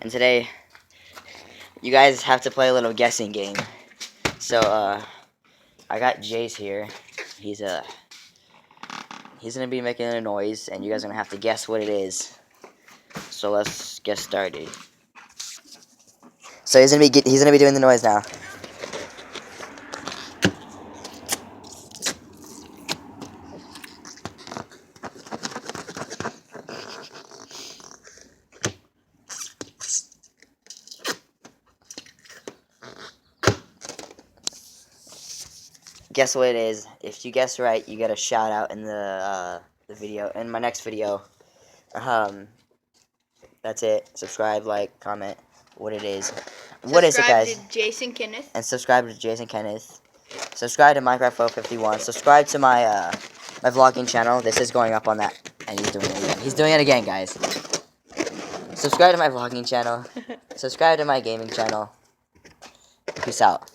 And today, you guys have to play a little guessing game. So, I got Jace here. He's gonna be making a noise, and you guys are gonna have to guess what it is. So let's get started. So he's gonna be doing the noise now. Guess what it is. If you guess right, you get a shout out in the video, in my next video. That's it. Subscribe, like, comment what it is. What is it, guys? Subscribe to Jason Kenneth. And subscribe to Jason Kenneth. Subscribe to Minecraft 51. Subscribe to my my vlogging channel. This is going up on that, and he's doing it again. He's doing it again, guys. Subscribe to my vlogging channel. Subscribe to my gaming channel. Peace out.